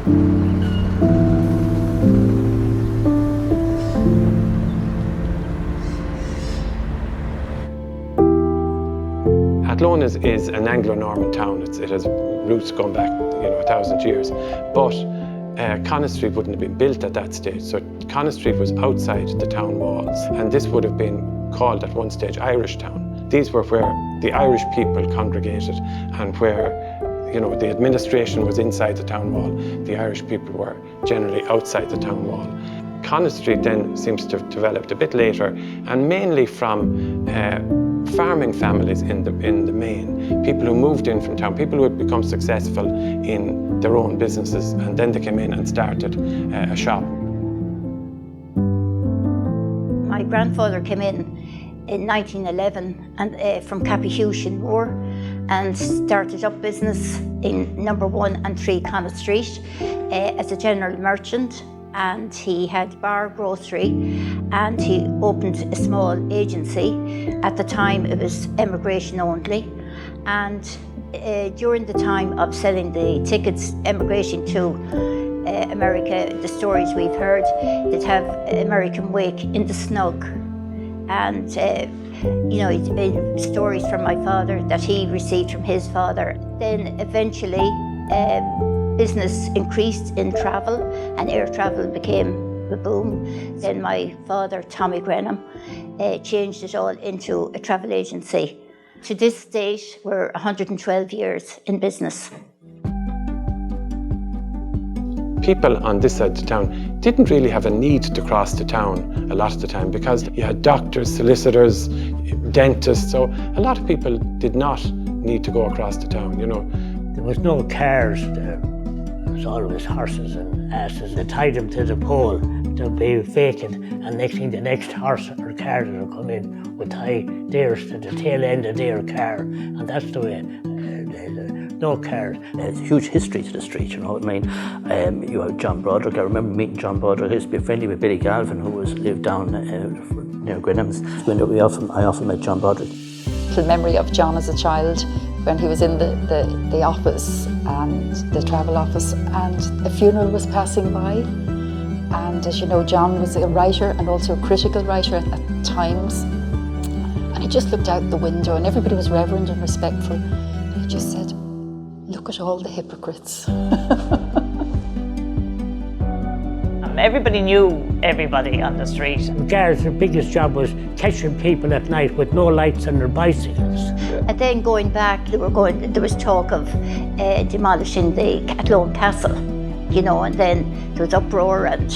Athlone is an Anglo-Norman town. It has roots going back, 1,000 years. But Connaught Street wouldn't have been built at that stage. So Connaught Street was outside the town walls, and this would have been called at one stage Irish Town. These were where the Irish people congregated, and where the administration was inside the town wall. The Irish people were generally outside the town wall. Connaught Street then seems to have developed a bit later, and mainly from farming families in the main. People who moved in from town, people who had become successful in their own businesses, and then they came in and started a shop. My grandfather came in 1911 and from Cappyhewshin Moor, and started up business in number 1 and 3 Connaught Street as a general merchant. And he had bar, grocery, and he opened a small agency. At the time it was emigration only, and during the time of selling the tickets, emigration to America, the stories we've heard, they'd have American Wake in the Snug, and stories from my father that he received from his father. Then eventually business increased in travel, and air travel became a boom. Then my father, Tommy Grenham, changed it all into a travel agency. To this date, we're 112 years in business. People on this side of town didn't really have a need to cross the town a lot of the time, because you had doctors, solicitors, dentists, so a lot of people did not need to go across the town, There was no cars there. It was always horses and asses. They tied them to the pole, they'll be vacant, and next thing the next horse or car that will come in would tie theirs to the tail end of their car, and that's the way. No cars. There's a huge history to the street, you have John Broderick. I remember meeting John Broderick. I used to be friendly with Billy Galvin, who lived down near Grenham's. I often met John Broderick. The memory of John as a child, when he was in the office, and the travel office, and a funeral was passing by. And as you know, John was a writer, and also a critical writer at times. And he just looked out the window, and everybody was reverent and respectful. He just said, "Look at all the hypocrites." Everybody knew everybody on the street. The guards, their biggest job was catching people at night with no lights on their bicycles. And then going back, there was talk of demolishing the Athlone Castle, and then there was uproar and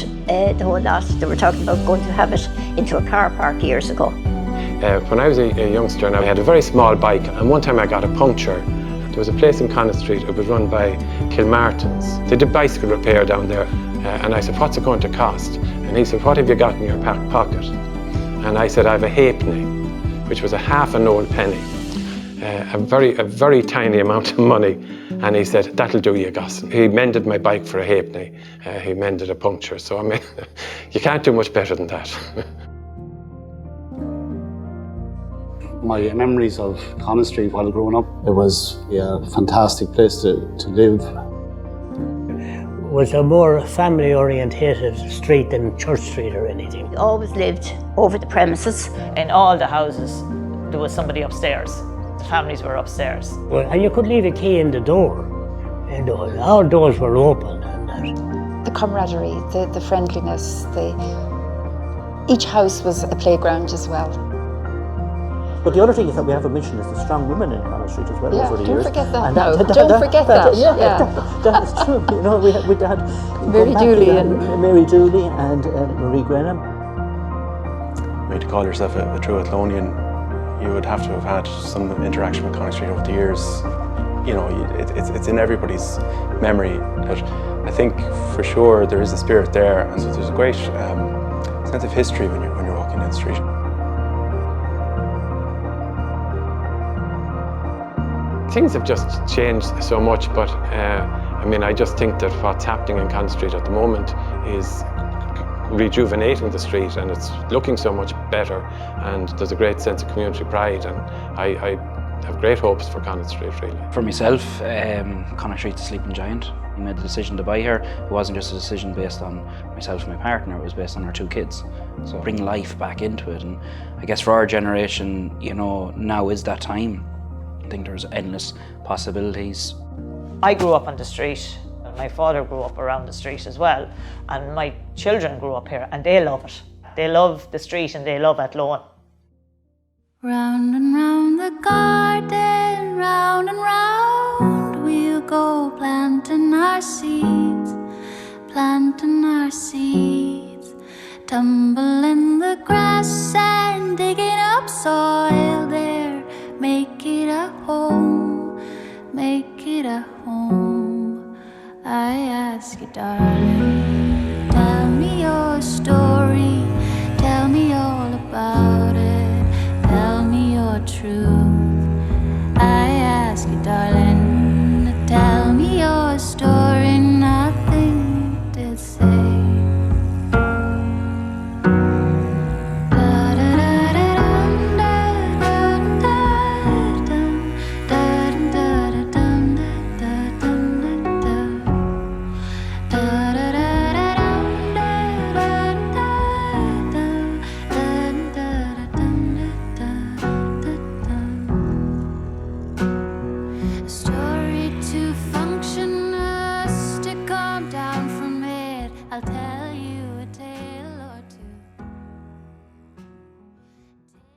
the whole lot. They were talking about going to have it into a car park years ago. When I was a youngster, and I had a very small bike, and one time I got a puncture. There was a place in Connaught Street, it was run by Kilmartins. They did bicycle repair down there, and I said, "What's it going to cost?" And he said, "What have you got in your pocket?" And I said, "I have a halfpenny," which was a half an old penny, a very tiny amount of money. And he said, "That'll do you, Gus." He mended my bike for a halfpenny. He mended a puncture, so I mean, you can't do much better than that. My memories of Connaught Street while growing up, it was a fantastic place to live. It was a more family-orientated street than Church Street or anything. We always lived over the premises. In all the houses, there was somebody upstairs. The families were upstairs. Well, and you could leave a key in the door, and all doors were open. And The camaraderie, the friendliness, each house was a playground as well. But the other thing is that we haven't mentioned is the strong women in Connaught Street as well over the years. Don't forget that. And Don't forget that. That is true. We had Mary Dooley and Marie Grenham. I mean, to call yourself a true Athlonian, you would have to have had some interaction with Connaught Street over the years. It's in everybody's memory. That I think for sure there is a spirit there, and so there's a great sense of history when you're walking down the street. Things have just changed so much, but I just think that what's happening in Connaught Street at the moment is rejuvenating the street, and it's looking so much better, and there's a great sense of community pride, and I have great hopes for Connaught Street, really. For myself, Connaught Street's a sleeping giant. We made the decision to buy here. It wasn't just a decision based on myself and my partner, it was based on our 2 kids. So bring life back into it. And I guess for our generation, you know, now is that time. I think there's endless possibilities. I grew up on the street, and my father grew up around the street as well, and my children grew up here, and they love it. They love the street and they love Athlone. Round and round the garden, round and round we'll go, planting our seeds, tumble in the grass and digging up soil there, make it a home, make it a home. I ask you, darling, tell me your story, tell me all about it, tell me your truth. I ask you, darling, tell me your story, nothing to say. Story to